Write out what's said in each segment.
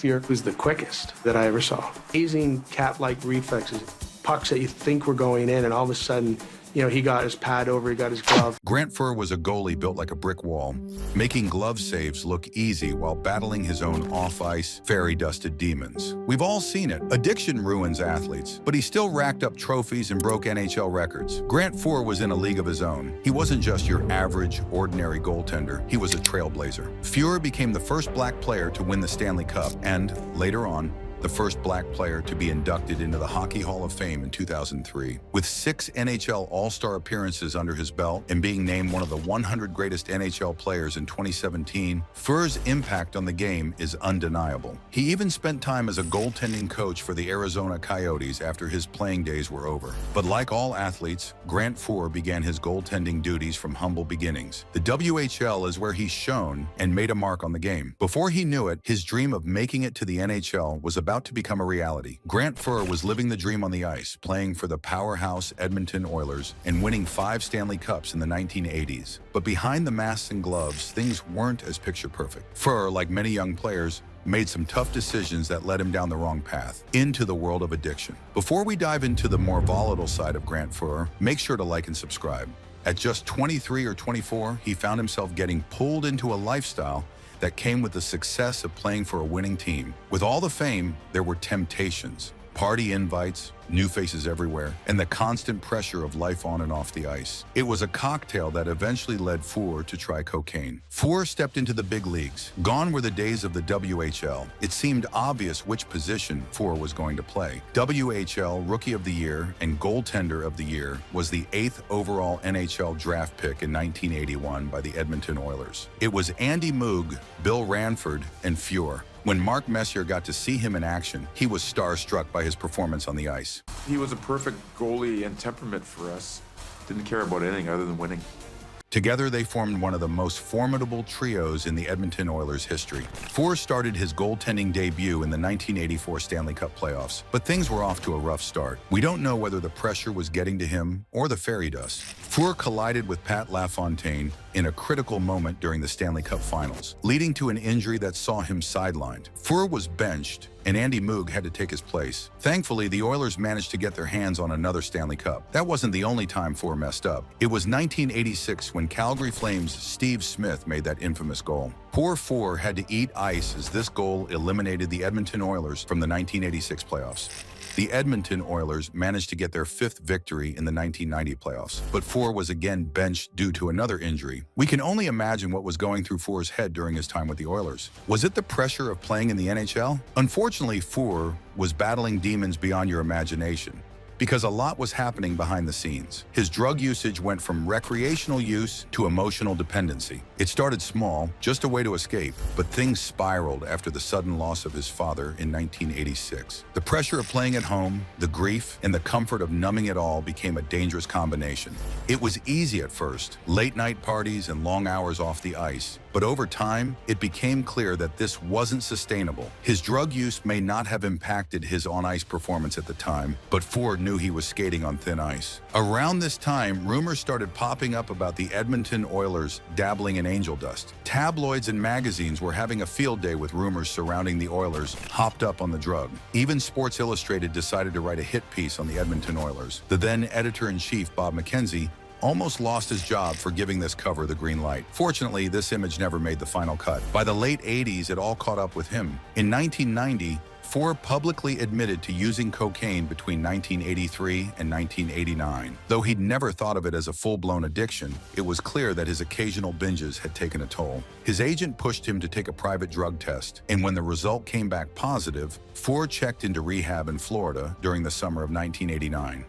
Fuhr was the quickest that I ever saw. Amazing cat-like reflexes, pucks that you think were going in, and all of a sudden, he got his pad over, he got his glove. Grant Fuhr was a goalie built like a brick wall, making glove saves look easy while battling his own off-ice, fairy-dusted demons. We've all seen it. Addiction ruins athletes, but he still racked up trophies and broke NHL records. Grant Fuhr was in a league of his own. He wasn't just your average, ordinary goaltender. He was a trailblazer. Fuhr became the first black player to win the Stanley Cup and, later on, the first black player to be inducted into the Hockey Hall of Fame in 2003. With 6 NHL All-Star appearances under his belt and being named one of the 100 greatest NHL players in 2017, Fuhr's impact on the game is undeniable. He even spent time as a goaltending coach for the Arizona Coyotes after his playing days were over. But like all athletes, Grant Fuhr began his goaltending duties from humble beginnings. The WHL is where he shone and made a mark on the game. Before he knew it, his dream of making it to the NHL was about to become a reality. Grant Fuhr was living the dream on the ice, playing for the powerhouse Edmonton Oilers and winning 5 Stanley Cups in the 1980s. But behind the masks and gloves, things weren't as picture perfect. Fuhr, like many young players, made some tough decisions that led him down the wrong path, into the world of addiction. Before we dive into the more volatile side of Grant Fuhr, make sure to like and subscribe. At just 23 or 24, he found himself getting pulled into a lifestyle that came with the success of playing for a winning team. With all the fame, there were temptations, party invites, new faces everywhere, and the constant pressure of life on and off the ice. It was a cocktail that eventually led Fuhr to try cocaine. Fuhr stepped into the big leagues. Gone were the days of the WHL. It seemed obvious which position Fuhr was going to play. WHL Rookie of the Year and Goaltender of the Year was the 8th overall NHL draft pick in 1981 by the Edmonton Oilers. It was Andy Moog, Bill Ranford, and Fuhr. When Mark Messier got to see him in action, he was starstruck by his performance on the ice. He was a perfect goalie and temperament for us. Didn't care about anything other than winning. Together, they formed one of the most formidable trios in the Edmonton Oilers' history. Fuhr started his goaltending debut in the 1984 Stanley Cup playoffs, but things were off to a rough start. We don't know whether the pressure was getting to him or the fairy dust. Fuhr collided with Pat LaFontaine in a critical moment during the Stanley Cup Finals, leading to an injury that saw him sidelined. Fuhr was benched, and Andy Moog had to take his place. Thankfully, the Oilers managed to get their hands on another Stanley Cup. That wasn't the only time Fuhr messed up. It was 1986 when Calgary Flames' Steve Smith made that infamous goal. Poor Fuhr had to eat ice as this goal eliminated the Edmonton Oilers from the 1986 playoffs. The Edmonton Oilers managed to get their 5th victory in the 1990 playoffs, but Fuhr was again benched due to another injury. We can only imagine what was going through Fuhr's head during his time with the Oilers. Was it the pressure of playing in the NHL? Unfortunately, Fuhr was battling demons beyond your imagination, because a lot was happening behind the scenes. His drug usage went from recreational use to emotional dependency. It started small, just a way to escape, but things spiraled after the sudden loss of his father in 1986. The pressure of playing at home, the grief, and the comfort of numbing it all became a dangerous combination. It was easy at first, late-night parties and long hours off the ice. But over time, it became clear that this wasn't sustainable. His drug use may not have impacted his on-ice performance at the time, but Fuhr knew he was skating on thin ice. Around this time, rumors started popping up about the Edmonton Oilers dabbling in angel dust. Tabloids and magazines were having a field day with rumors surrounding the Oilers hopped up on the drug. Even Sports Illustrated decided to write a hit piece on the Edmonton Oilers. The then editor-in-chief, Bob McKenzie, almost lost his job for giving this cover the green light. Fortunately, this image never made the final cut. By the late 80s, it all caught up with him. In 1990, Fuhr publicly admitted to using cocaine between 1983 and 1989. Though he'd never thought of it as a full-blown addiction, it was clear that his occasional binges had taken a toll. His agent pushed him to take a private drug test, and when the result came back positive, Fuhr checked into rehab in Florida during the summer of 1989.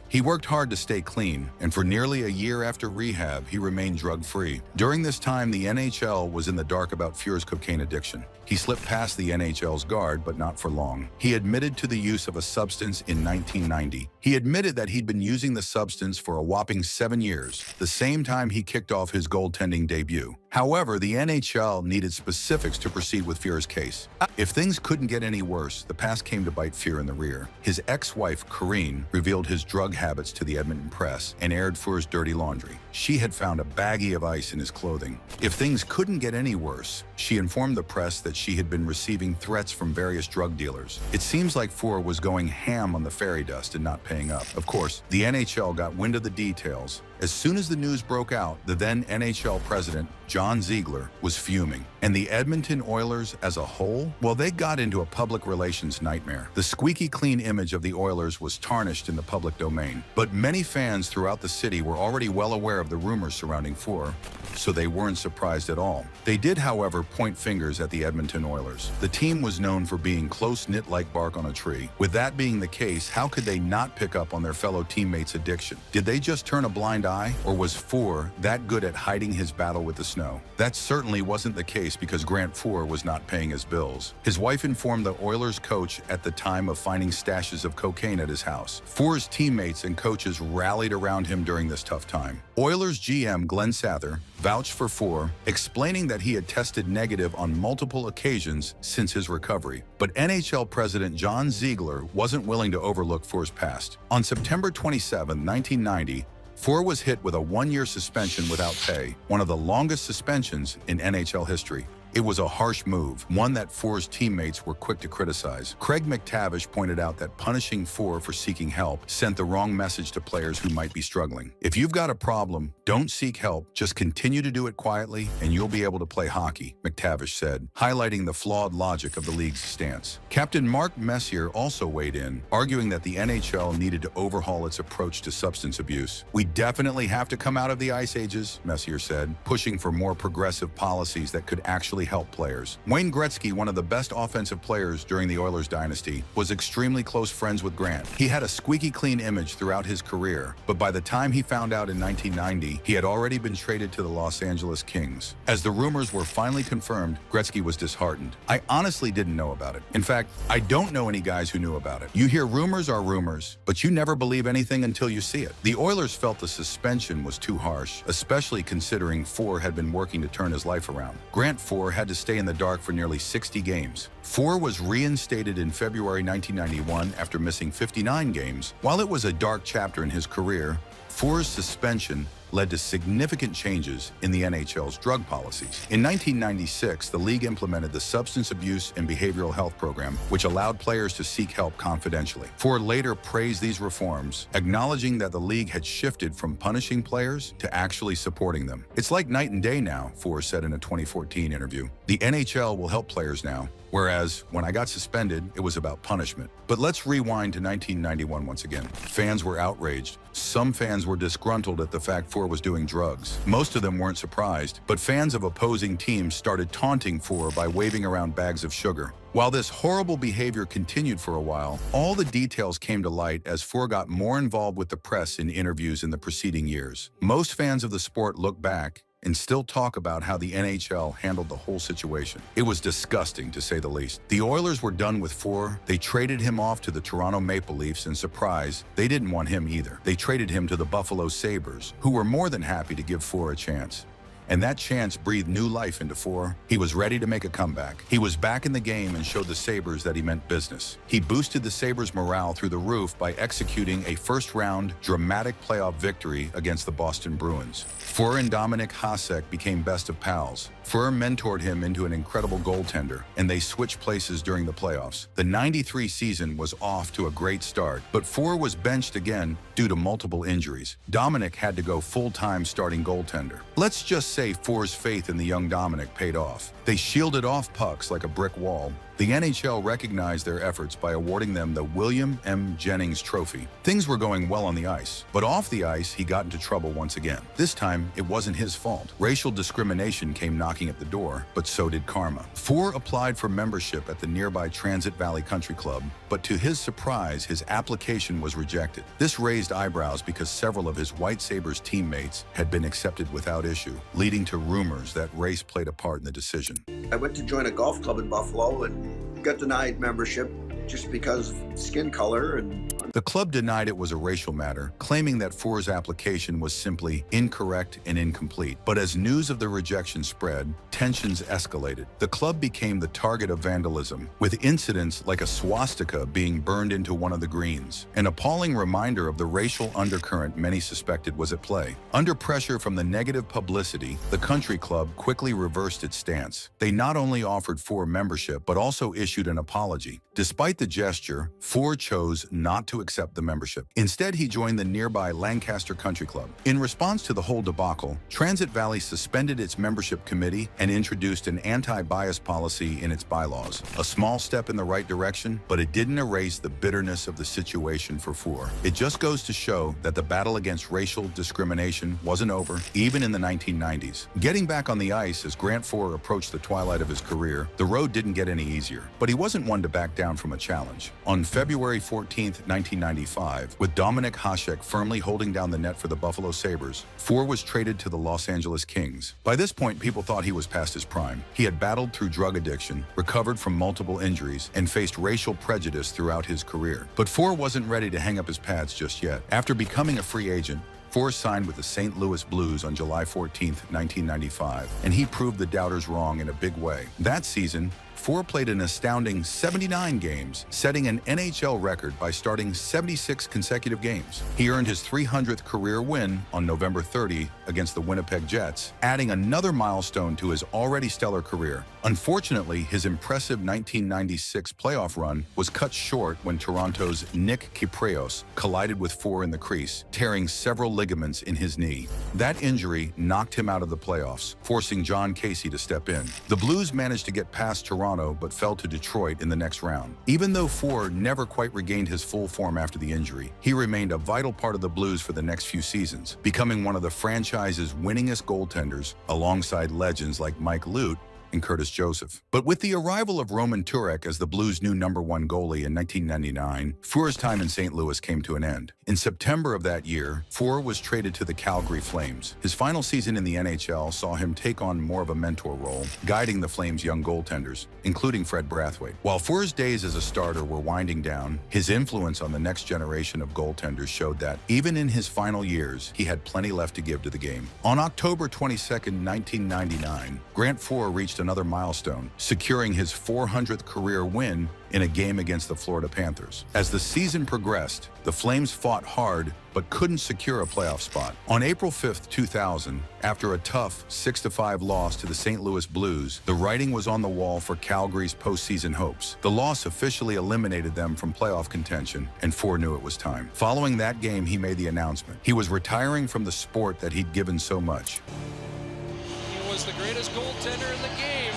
He worked hard to stay clean, and for nearly a year after rehab, he remained drug-free. During this time, the NHL was in the dark about Fuhr's cocaine addiction. He slipped past the NHL's guard, but not for long. He admitted to the use of a substance in 1990. He admitted that he'd been using the substance for a whopping 7 years, the same time he kicked off his goaltending debut. However, the NHL needed specifics to proceed with Fuhr's case. If things couldn't get any worse, the past came to bite Fuhr in the rear. His ex-wife, Corinne, revealed his drug habits to the Edmonton press and aired Fuhr's dirty laundry. she had found a baggie of ice in his clothing. If things couldn't get any worse, she informed the press that she had been receiving threats from various drug dealers. It seems like Fuhr was going ham on the fairy dust and not paying up. Of course, the NHL got wind of the details. As soon as the news broke out, the then NHL president, John Ziegler, was fuming. And the Edmonton Oilers as a whole? Well, they got into a public relations nightmare. The squeaky clean image of the Oilers was tarnished in the public domain. But many fans throughout the city were already well aware of the rumors surrounding Fuhr, so they weren't surprised at all. They did, however, point fingers at the Edmonton Oilers. The team was known for being close-knit like bark on a tree. With that being the case, how could they not pick up on their fellow teammates' addiction? Did they just turn a blind eye, or was Fuhr that good at hiding his battle with the snow? That certainly wasn't the case because Grant Fuhr was not paying his bills. His wife informed the Oilers coach at the time of finding stashes of cocaine at his house. Fuhr's teammates and coaches rallied around him during this tough time. Oilers GM Glenn Sather vouched for Fuhr, explaining that he had tested negative on multiple occasions since his recovery. But NHL president John Ziegler wasn't willing to overlook Fuhr's past. On September 27, 1990, Fuhr was hit with a one-year suspension without pay, one of the longest suspensions in NHL history. It was a harsh move, one that Fuhr's teammates were quick to criticize. Craig McTavish pointed out that punishing Fuhr for seeking help sent the wrong message to players who might be struggling. If you've got a problem, don't seek help, just continue to do it quietly and you'll be able to play hockey, McTavish said, highlighting the flawed logic of the league's stance. Captain Mark Messier also weighed in, arguing that the NHL needed to overhaul its approach to substance abuse. We definitely have to come out of the ice ages, Messier said, pushing for more progressive policies that could actually help players. Wayne Gretzky, one of the best offensive players during the Oilers dynasty, was extremely close friends with Grant. He had a squeaky clean image throughout his career, but by the time he found out in 1990, he had already been traded to the Los Angeles Kings. As the rumors were finally confirmed, Gretzky was disheartened. I honestly didn't know about it. In fact, I don't know any guys who knew about it. You hear rumors are rumors, but you never believe anything until you see it. The Oilers felt the suspension was too harsh, especially considering Fuhr had been working to turn his life around. Grant Fuhr had to stay in the dark for nearly 60 games. Fuhr was reinstated in February 1991 after missing 59 games. While it was a dark chapter in his career, Fuhr's suspension led to significant changes in the NHL's drug policies. In 1996, the league implemented the Substance Abuse and Behavioral Health Program, which allowed players to seek help confidentially. Fuhr later praised these reforms, acknowledging that the league had shifted from punishing players to actually supporting them. It's like night and day now, Fuhr said in a 2014 interview. The NHL will help players now, whereas when I got suspended, it was about punishment. But let's rewind to 1991 once again. Fans were outraged. Some fans were disgruntled at the fact Fuhr was doing drugs. Most of them weren't surprised, but fans of opposing teams started taunting Fuhr by waving around bags of sugar. While this horrible behavior continued for a while, all the details came to light as Fuhr got more involved with the press in interviews in the preceding years. Most fans of the sport look back and still talk about how the NHL handled the whole situation. It was disgusting, to say the least. The Oilers were done with Fuhr. They traded him off to the Toronto Maple Leafs, and surprise, they didn't want him either. They traded him to the Buffalo Sabres, who were more than happy to give Fuhr a chance. And that chance breathed new life into Fuhr. He was ready to make a comeback. He was back in the game and showed the Sabres that he meant business. He boosted the Sabres' morale through the roof by executing a first-round, dramatic playoff victory against the Boston Bruins. Fuhr and Dominik Hasek became best of pals. Fuhr mentored him into an incredible goaltender, and they switched places during the playoffs. The '93 season was off to a great start, but Fuhr was benched again due to multiple injuries. Dominik had to go full-time starting goaltender. Let's just say Fuhr's faith in the young Dominik paid off. They shielded off pucks like a brick wall. The NHL recognized their efforts by awarding them the William M. Jennings Trophy. Things were going well on the ice, but off the ice, he got into trouble once again. This time, it wasn't his fault. Racial discrimination came knocking at the door, but so did karma. Fuhr applied for membership at the nearby Transit Valley Country Club, but to his surprise, his application was rejected. This raised eyebrows because several of his White Sabres teammates had been accepted without issue, leading to rumors that race played a part in the decision. I went to join a golf club in Buffalo and got denied membership just because of skin color, and The club denied it was a racial matter, claiming that Fuhr's application was simply incorrect and incomplete. But as news of the rejection spread, tensions escalated. The club became the target of vandalism, with incidents like a swastika being burned into one of the greens, an appalling reminder of the racial undercurrent many suspected was at play. Under pressure from the negative publicity, the country club quickly reversed its stance. They not only offered Fuhr membership, but also issued an apology. Despite the gesture, Fuhr chose not to accept the membership. Instead, he joined the nearby Lancaster Country Club. In response to the whole debacle, Transit Valley suspended its membership committee and introduced an anti-bias policy in its bylaws. A small step in the right direction, but it didn't erase the bitterness of the situation for Fuhr. It just goes to show that the battle against racial discrimination wasn't over, even in the 1990s. Getting back on the ice as Grant Fuhr approached the twilight of his career, the road didn't get any easier, but he wasn't one to back down from a challenge. On February 14, 1995, with Dominik Hasek firmly holding down the net for the Buffalo Sabres, Fuhr was traded to the Los Angeles Kings. By this point, people thought he was past his prime. He had battled through drug addiction, recovered from multiple injuries, and faced racial prejudice throughout his career. But Fuhr wasn't ready to hang up his pads just yet. After becoming a free agent, Fuhr signed with the St. Louis Blues on July 14, 1995, and he proved the doubters wrong in a big way. That season, Fuhr played an astounding 79 games, setting an NHL record by starting 76 consecutive games. He earned his 300th career win on November 30 against the Winnipeg Jets, adding another milestone to his already stellar career. Unfortunately, his impressive 1996 playoff run was cut short when Toronto's Nick Kypreos collided with Fuhr in the crease, tearing several ligaments in his knee. That injury knocked him out of the playoffs, forcing John Casey to step in. The Blues managed to get past Toronto but fell to Detroit in the next round. Even though Fuhr never quite regained his full form after the injury, he remained a vital part of the Blues for the next few seasons, becoming one of the franchise's winningest goaltenders alongside legends like Mike Lute and Curtis Joseph. But with the arrival of Roman Turek as the Blues' new #1 goalie in 1999, Fuhr's time in St. Louis came to an end. In September of that year, Fuhr was traded to the Calgary Flames. His final season in the NHL saw him take on more of a mentor role, guiding the Flames' young goaltenders, including Fred Brathwaite. While Fuhr's days as a starter were winding down, his influence on the next generation of goaltenders showed that, even in his final years, he had plenty left to give to the game. On October 22, 1999, Grant Fuhr reached another milestone, securing his 400th career win in a game against the Florida Panthers. As the season progressed, the Flames fought hard but couldn't secure a playoff spot. On April 5, 2000, after a tough 6-5 loss to the St. Louis Blues, the writing was on the wall for Calgary's postseason hopes. The loss officially eliminated them from playoff contention, and Fuhr knew it was time. Following that game, he made the announcement. He was retiring from the sport that he'd given so much. He was the greatest goaltender in the game.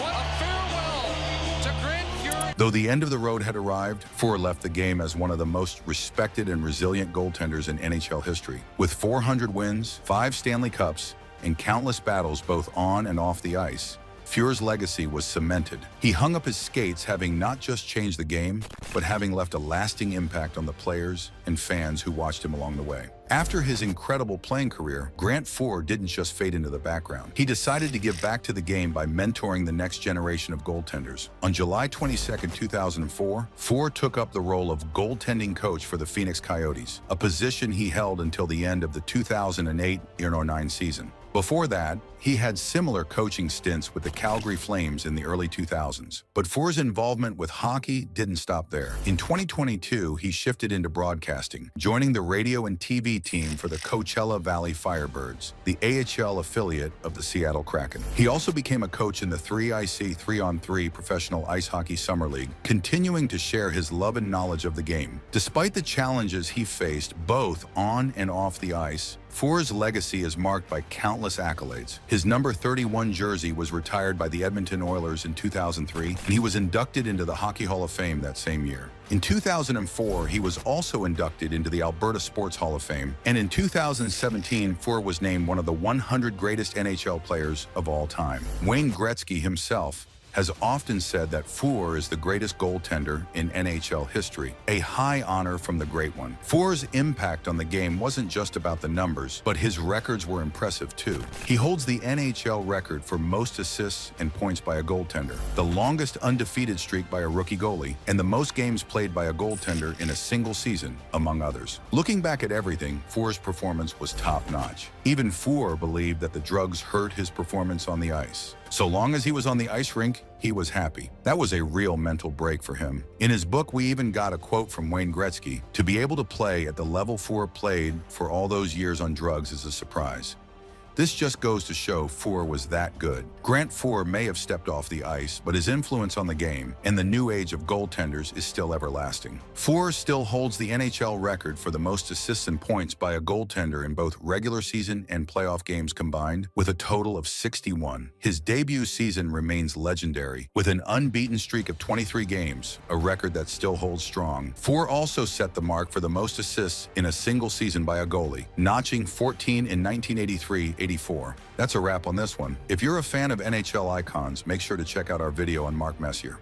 What a farewell to Grant Fuhr. Though the end of the road had arrived, Fuhr left the game as one of the most respected and resilient goaltenders in NHL history. With 400 wins, 5 Stanley Cups, and countless battles both on and off the ice, Fuhr's legacy was cemented. He hung up his skates, having not just changed the game, but having left a lasting impact on the players and fans who watched him along the way. After his incredible playing career, Grant Fuhr didn't just fade into the background. He decided to give back to the game by mentoring the next generation of goaltenders. On July 22, 2004, Fuhr took up the role of goaltending coach for the Phoenix Coyotes, a position he held until the end of the 2008-09 season. Before that, he had similar coaching stints with the Calgary Flames in the early 2000s. But Fuhr's involvement with hockey didn't stop there. In 2022, he shifted into broadcasting, joining the radio and TV team for the Coachella Valley Firebirds, the AHL affiliate of the Seattle Kraken. He also became a coach in the 3IC 3-on-3 Professional Ice Hockey Summer League, continuing to share his love and knowledge of the game. Despite the challenges he faced both on and off the ice, Fuhr's legacy is marked by countless accolades. His number 31 jersey was retired by the Edmonton Oilers in 2003, and he was inducted into the Hockey Hall of Fame that same year. In 2004, he was also inducted into the Alberta Sports Hall of Fame, and in 2017, Fuhr was named one of the 100 greatest NHL players of all time. Wayne Gretzky himself has often said that Fuhr is the greatest goaltender in NHL history, a high honor from the great one. Fuhr's impact on the game wasn't just about the numbers, but his records were impressive too. He holds the NHL record for most assists and points by a goaltender, the longest undefeated streak by a rookie goalie, and the most games played by a goaltender in a single season, among others. Looking back at everything, Fuhr's performance was top-notch. Even Fuhr believed that the drugs hurt his performance on the ice. So long as he was on the ice rink, he was happy. That was a real mental break for him. In his book, we even got a quote from Wayne Gretzky: "To be able to play at the level Fuhr played for all those years on drugs is a surprise." This just goes to show Fuhr was that good. Grant Fuhr may have stepped off the ice, but his influence on the game and the new age of goaltenders is still everlasting. Fuhr still holds the NHL record for the most assists and points by a goaltender in both regular season and playoff games combined, with a total of 61. His debut season remains legendary, with an unbeaten streak of 23 games, a record that still holds strong. Fuhr also set the mark for the most assists in a single season by a goalie, notching 14 in 1983-84. That's a wrap on this one. If you're a fan of NHL icons, make sure to check out our video on Mark Messier.